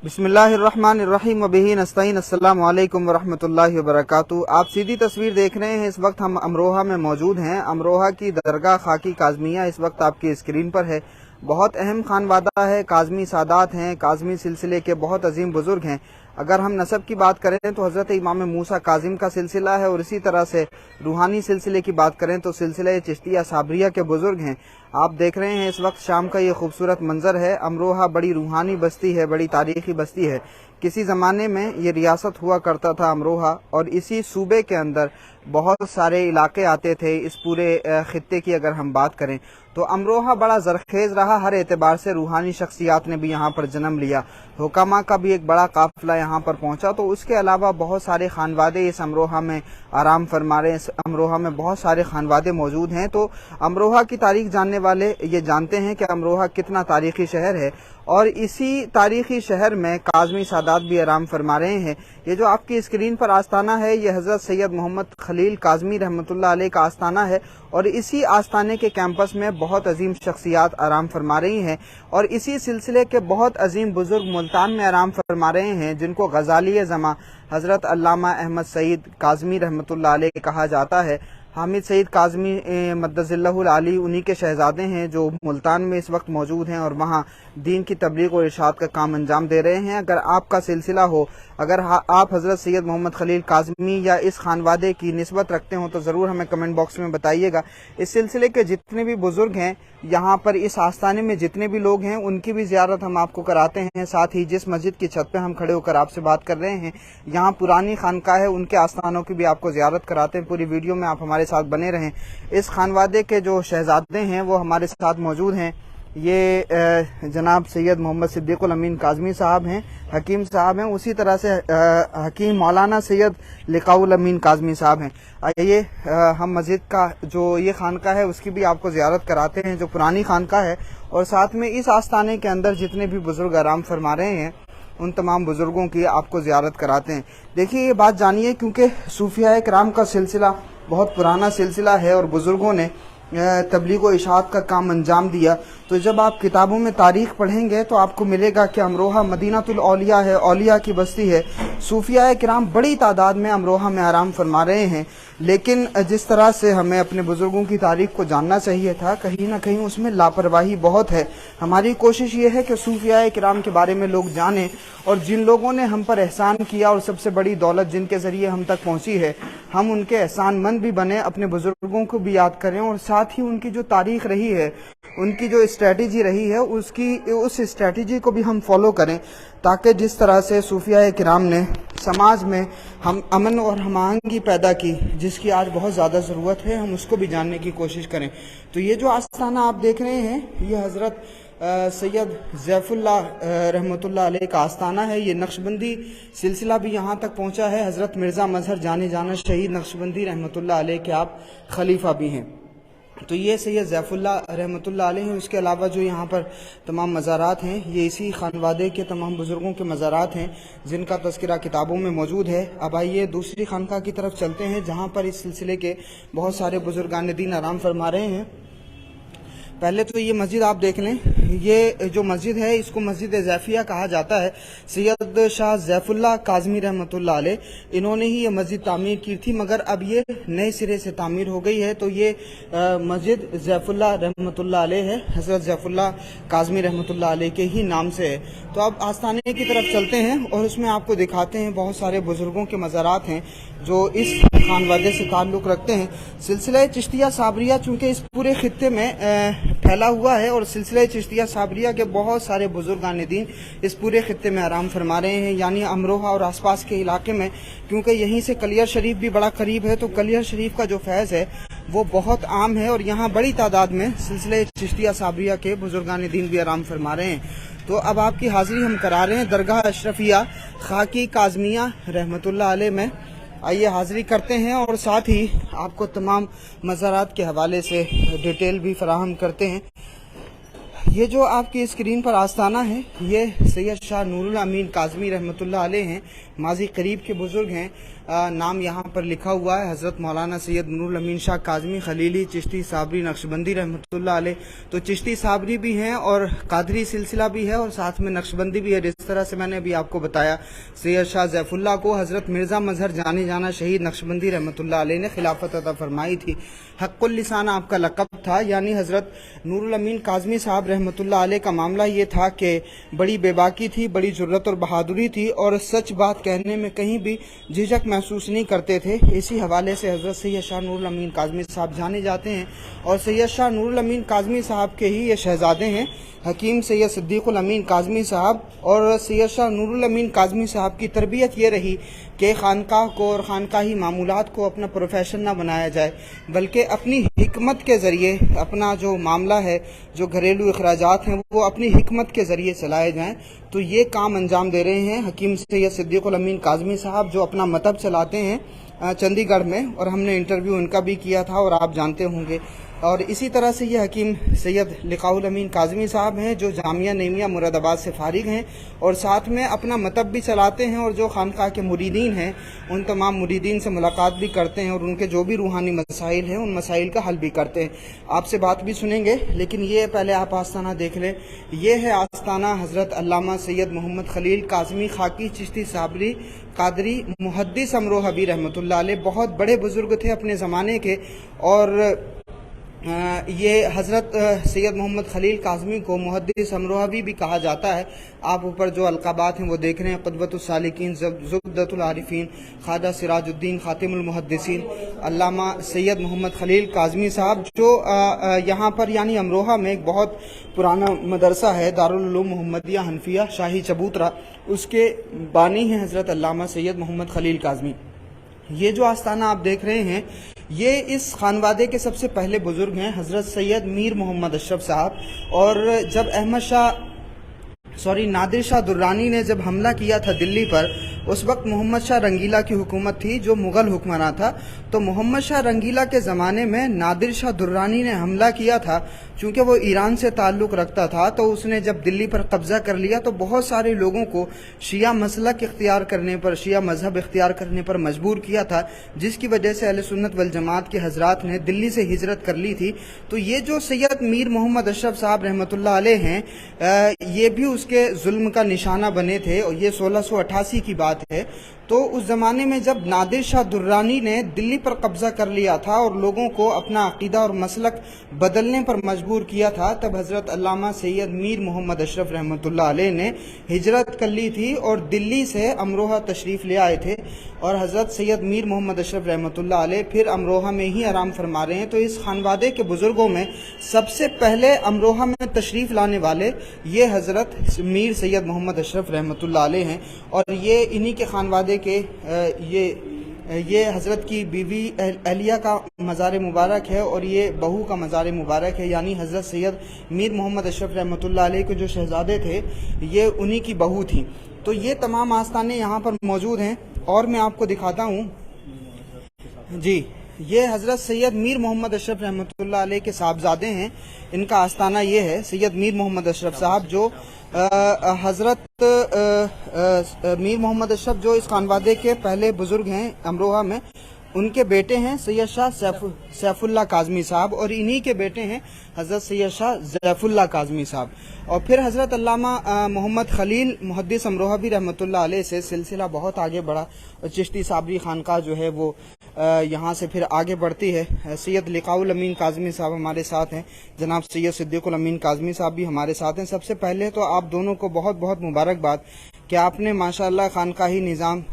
बिस्मिल्लाहिर्रहमानिर्रहीम वबिही नस्तईन। अस्सलामु अलैकुम वरहमतुल्लाहि वबरकातुहू। आप सीधी तस्वीर देख रहे हैं। इस वक्त हम अमरोहा में मौजूद हैं। अमरोहा की दरगाह खाकी काज़मिया इस वक्त आपकी स्क्रीन पर है। बहुत अहम खानवादा है, काज़मी सादात हैं, काज़मी सिलसिले के बहुत अजीम बुजुर्ग हैं। अगर हम नसब की बात करें तो हज़रत इमाम मूसा काजिम का सिलसिला है, और इसी तरह से रूहानी सिलसिले की बात करें तो सिलसिला चिश्तिया साबरिया के बुजुर्ग हैं। आप देख रहे हैं इस वक्त शाम का ये खूबसूरत मंजर है। अमरोहा बड़ी रूहानी बस्ती है, बड़ी तारीखी बस्ती है। किसी ज़माने में ये रियासत हुआ करता था अमरोहा, और इसी सूबे के अंदर बहुत सारे इलाके आते थे। इस पूरे खित्ते की अगर हम बात करें तो अमरोहा बड़ा ज़रखेज़ रहा, हर एतबार से रूहानी शख्सियात ने भी यहाँ पर जन्म लिया। हुकामा का भी एक बड़ा काफिला यहाँ पर पहुँचा। तो उसके अलावा बहुत सारे खानवादे इस अमरोहा में आराम फरमा रहे हैं। इस अमरोहा में बहुत सारे खानवादे मौजूद हैं। तो अमरोहा की तारीख जानने वाले ये जानते हैं कि अमरोहा कितना तारीखी शहर है, और इसी तारीखी शहर में काज़मी सादात भी आराम फरमा रहे हैं। ये जो आपकी स्क्रीन पर आस्ताना है, ये हज़रत सैयद मोहम्मद खलील काज़मी रहमतुल्लाह अलैह का आस्ताना है, और इसी आस्ताने के कैंपस में बहुत अजीम शख्सियात आराम फरमा रही हैं। और इसी सिलसिले के बहुत अजीम बुजुर्ग मुल्तान में आराम फरमा रहे हैं, जिनको गजाली ज़मा हज़रत अल्लामा अहमद सईद काज़मी रहमतुल्लाह अलैह कहा जाता है। हामिद सईद काज़मी मद्दज़िल्लहुल आली उन्हीं के शहजादे हैं, जो मुल्तान में इस वक्त मौजूद हैं और वहाँ दीन की तबलीग और इरशाद का काम अंजाम दे रहे हैं। अगर आपका सिलसिला हो, अगर आप हज़रत सैयद मोहम्मद खलील काज़मी या इस खानवादे की निस्बत रखते हो तो ज़रूर हमें कमेंट बॉक्स में बताइएगा। इस सिलसिले के जितने भी बुज़ुर्ग हैं यहाँ पर, इस आस्थाने में जितने भी लोग हैं, उनकी भी ज़ियारत हम आपको कराते हैं। साथ ही जिस मस्जिद की छत पे हम खड़े होकर आपसे बात कर रहे हैं, यहाँ पुरानी खानकाह है, उनके आस्थानों की भी आपको ज़ियारत कराते हैं। पूरी वीडियो में आप हमारे साथ बने रहें। इस खानवादे के जो शहजादे हैं वो हमारे साथ मौजूद हैं। ये जनाब सैयद मोहम्मद सिद्दीकुल अमीन काज़मी साहब हैं, हकीम साहब हैं। उसी तरह से हकीम मौलाना सैयद लिकाउल अमीन काज़मी साहब हैं। आइए हम मस्जिद का जो ये खानका है उसकी भी आपको ज़ियारत कराते हैं, जो पुरानी खानका है, और साथ में इस आस्थाने के अंदर जितने भी बुज़ुर्ग आराम फरमा रहे हैं उन तमाम बुज़ुर्गों की आपको ज़ियारत कराते हैं। देखिए ये बात जानिए, क्योंकि सूफिया किराम का सिलसिला बहुत पुराना सिलसिला है और बुज़ुर्गों ने तबलीग व इशाअत का काम अंजाम दिया। तो जब आप किताबों में तारीख़ पढ़ेंगे तो आपको मिलेगा कि अमरोहा मदीनातुल औलिया है, औलिया की बस्ती है। सूफिया किराम बड़ी तादाद में अमरोहा में आराम फरमा रहे हैं, लेकिन जिस तरह से हमें अपने बुज़ुर्गों की तारीख़ को जानना चाहिए था, कहीं ना कहीं उसमें लापरवाही बहुत है। हमारी कोशिश ये है कि सूफिया किराम के बारे में लोग जानें, और जिन लोगों ने हम पर एहसान किया और सबसे बड़ी दौलत जिनके ज़रिए हम तक पहुँची है, हम उनके एहसानमंद भी बने, अपने बुज़ुर्गों को भी याद करें, और साथ ही उनकी जो तारीख़ रही है, उनकी जो स्ट्रेटजी रही है, उस स्ट्रेटजी को भी हम फॉलो करें, ताकि जिस तरह से सूफिया किराम ने समाज में हम अमन और हमाहंगी पैदा की, जिसकी आज बहुत ज़्यादा ज़रूरत है, हम उसको भी जानने की कोशिश करें। तो ये जो आस्थाना आप देख रहे हैं, ये हज़रत सैयद ज़ैफुल्लाह रहमतुल्लाह अलैह का आस्थाना है। ये नक्शबंदी सिलसिला भी यहाँ तक पहुँचा है। हज़रत मिर्ज़ा मजहर जाने जाना शहीद नक्शबंदी रहमतुल्लाह अलैह के आप खलीफा भी हैं। तो ये सैयद ज़ैफुल्लाह रहमतुल्लाह अलैह हैं। उसके अलावा जो यहाँ पर तमाम मज़ारात हैं, ये इसी खानवादे के तमाम बुज़ुर्गों के मज़ारात हैं, जिनका तज़किरा किताबों में मौजूद है। अब आइए दूसरी खानका की तरफ चलते हैं, जहाँ पर इस सिलसिले के बहुत सारे बुज़ुर्गान दीन आराम फरमा रहे हैं। पहले तो ये मस्जिद आप देख लें। ये जो मस्जिद है इसको मस्जिद ज़ैफ़िया कहा जाता है। सैयद शाह ज़ैफुल्लाह काज़मी रहमतुल्लाह अलैह, इन्होंने ही ये मस्जिद तामीर की थी, मगर अब ये नए सिरे से तामीर हो गई है। तो ये मस्जिद ज़ैफुल्लाह रहमतुल्लाह अलैह है, हज़रत ज़ैफुल्लाह काज़मी रहमतुल्लाह अलैह के ही नाम से है। तो अब आस्थाने की तरफ चलते हैं और उसमें आपको दिखाते हैं बहुत सारे बुज़ुर्गों के मज़ारात हैं जो इस खानवादे से ताल्लुक़ रखते हैं। सिलसिला चिश्तिया साबरिया चूँकि इस पूरे खित्ते में फैला हुआ है, और सिलसिला चिश्तिया साबरिया के बहुत सारे बुजुर्गान दीन इस पूरे खित्ते में आराम फरमा रहे हैं, यानी अमरोहा और आसपास के इलाके में। क्योंकि यहीं से कलियर शरीफ भी बड़ा करीब है, तो कलियर शरीफ का जो फैज़ है वो बहुत आम है, और यहाँ बड़ी तादाद में सिलसिला चिश्तिया साबरिया के बुजुर्गान दीन भी आराम फरमा रहे हैं। तो अब आपकी हाज़िरी हम करा रहे हैं दरगाह अशरफिया खाकी काज़मिया रहमतुल्लाह अलैह में। आइए हाज़िरी करते हैं, और साथ ही आपको तमाम मज़ारात के हवाले से डिटेल भी फराहम करते हैं। ये जो आपकी स्क्रीन पर आस्थाना है, ये सैयद शाह नूरुल अमीन काज़मी रहमतुल्लाह अलैह हैं, माजी करीब के बुज़ुर्ग हैं। नाम यहाँ पर लिखा हुआ है, हज़रत मौलाना सैयद नूरुल अमीन शाह काज़मी खलीली चिश्ती साबरी नक्शबंदी रहमतुल्लाह अलैह। तो चिश्ती साबरी भी हैं और कादरी सिलसिला भी है और साथ में नक्शबंदी भी है। जिस तरह से मैंने अभी आपको बताया, सैयद शाह ज़ैफुल्लाह को हज़रत मिर्ज़ा मजहर जाने जाना शहीद नक्शबंदी रहमतुल्लाह अलैह ने खिलाफत अता फरमाई थी। हक़्क़ुल लिसान आपका लक़ब था, यानी हज़रत नूरुल अमीन काज़मी साहब रहमतुल्लाह अलैह का मामला ये था कि बड़ी बेबाकी थी, बड़ी जुर्रत और बहादुरी थी और सच बात कहने में कहीं भी झिझक महसूस नहीं करते थे। इसी हवाले से हज़रत सैयद शाह नूरुल अमीन काज़मी साहब जाने जाते हैं और सैयद शाह नूरुल अमीन काज़मी साहब के ही ये शहजादे हैं हकीम सैयद सिद्दीक़ुल अमीन काज़मी साहब। और सैयद शाह नूरुल अमीन काज़मी साहब की तरबियत ये रही कि खानकाह को और खानकाही मामूलात को अपना प्रोफेशन ना बनाया जाए, बल्कि अपनी हिकमत के ज़रिए अपना जो मामला है, जो घरेलू अखराजात हैं, वो अपनी हिकमत के ज़रिए चलाए जाएँ। तो ये काम अंजाम दे रहे हैं हकीम सैयद सिद्दीक़ुल अमीन काज़मी साहब, जो अपना मतब चलाते हैं चंडीगढ़ में, और हमने इंटरव्यू उनका भी किया था और आप जानते होंगे। और इसी तरह से ये हकीम सैयद लिकाउल अमीन काज़मी साहब हैं, जो जामिया नईमिया मुरादाबाद से फारिग हैं और साथ में अपना मतब भी चलाते हैं और जो खानकाह के मुरीदीन हैं उन तमाम मुरीदीन से मुलाकात भी करते हैं और उनके जो भी रूहानी मसाइल हैं उन मसाइल का हल भी करते हैं। आपसे बात भी सुनेंगे, लेकिन ये पहले आप आस्ताना देख लें। ये है आस्ताना हज़रत अल्लामा सैयद मोहम्मद खलील काज़मी खाकी चिश्ती साबरी कादरी मुहद्दिस अमरोहा भी रहमतुल्लाह अलैह। बहुत बड़े बुजुर्ग थे अपने ज़माने के और ये हज़रत सैयद मोहम्मद खलील काज़मी को मुहद्दिस अमरोहावी भी कहा जाता है। आप ऊपर जो अलक़ाबात हैं वो देख रहे हैं, क़ुतबतुस सालिकीन, ज़ुब्दतुल आरिफ़ीन, ख्वाजा सिराजुद्दीन, ख़ातिमुल मुहद्दिसीन, अल्लामा सैयद मोहम्मद खलील काज़मी साहब, जो यहाँ पर यानी अमरोहा में एक बहुत पुराना मदरसा है, दारुल उलूम मोहम्मदिया हनफिया शाही चबूतरा, उसके बानी हैं हज़रत अल्लामा सैयद मोहम्मद खलील काज़मी। ये जो आस्ताना आप देख रहे हैं, ये इस खानवादे के सबसे पहले बुजुर्ग हैं हज़रत सैयद मीर मोहम्मद अशरफ साहब। और जब नादिर शाह दुर्रानी ने जब हमला किया था दिल्ली पर, उस वक्त मोहम्मद शाह रंगीला की हुकूमत थी जो मुग़ल हुक्मरान था। तो मोहम्मद शाह रंगीला के ज़माने में नादिर शाह दुर्रानी ने हमला किया था। चूँकि वो ईरान से ताल्लुक़ रखता था, तो उसने जब दिल्ली पर कब्ज़ा कर लिया तो बहुत सारे लोगों को शिया मसलक इख्तियार करने पर, शिया मज़हब इख्तियार करने पर मजबूर किया था, जिसकी वजह से अहले सुन्नत वल जमात के हज़रात ने दिल्ली से हिजरत कर ली थी। तो ये जो सैयद मीर मोहम्मद अशरफ साहब रहमतुल्लाह अलैह हैं, ये भी उसके जुल्म का निशाना बने थे और ये 1688 की बात है। तो उस ज़माने में जब नादिर शाह दुर्रानी ने दिल्ली पर कब्ज़ा कर लिया था और लोगों को अपना अक़ीदा और मसलक बदलने पर मजबूर किया था, तब हज़रत अल्लामा सैयद मीर मोहम्मद अशरफ रहमतुल्लाह अलैह ने हिजरत कर ली थी और दिल्ली से अमरोहा तशरीफ़ ले आए थे। और हज़रत सैयद मीर मोहम्मद अशरफ रहमतुल्लाह अलैह फिर अमरोहा में ही आराम फरमा रहे हैं। तो इस खानवादे के बुज़ुर्गों में सबसे पहले अमरोहा में तशरीफ़ लाने वाले ये हज़रत मीर सैयद मोहम्मद अशरफ रहमतुल्लाह अलैह हैं। और ये इन्हीं के खानवादे के ये हज़रत की बीवी अहलिया का मज़ार मुबारक है और ये बहू का मज़ार मुबारक है, यानी हज़रत सैयद मीर मोहम्मद अशरफ रहमतुल्लाह अलैह के जो शहज़ादे थे ये उन्हीं की बहू थी। तो ये तमाम आस्ताने यहाँ पर मौजूद हैं और मैं आपको दिखाता हूँ जी। ये हज़रत सैयद मीर मोहम्मद अशरफ रहमतुल्लाह अलैह के साहबजादे हैं। इनका आस्ताना ये है सैयद मीर मोहम्मद अशरफ साहब, जो हज़रत मीर मोहम्मद अशरफ जो इस खानवादे के पहले बुज़ुर्ग हैं अमरोहा में, उनके बेटे हैं सैयद शाह सैफुल्लाह काज़मी साहब और इन्हीं के बेटे हैं हज़रत सैयद शाह ज़ैफुल्लाह काज़मी साहब। और फिर हज़रत अल्लामा मोहम्मद खलील मुहद्दिस अमरोहा भी रहमतुल्लाह अलैह से सिलसिला बहुत आगे बढ़ा और चिश्ती साबरी खानकाह जो है वो यहाँ से फिर आगे बढ़ती है। सैयद लिकाउल अमीन काज़मी साहब हमारे साथ हैं, जनाब सैयद सिद्दीक़ुल अमीन काज़मी साहब भी हमारे साथ हैं। सबसे पहले तो आप दोनों को बहुत बहुत मुबारकबाद कि आपने माशाअल्लाह खानकाही निज़ाम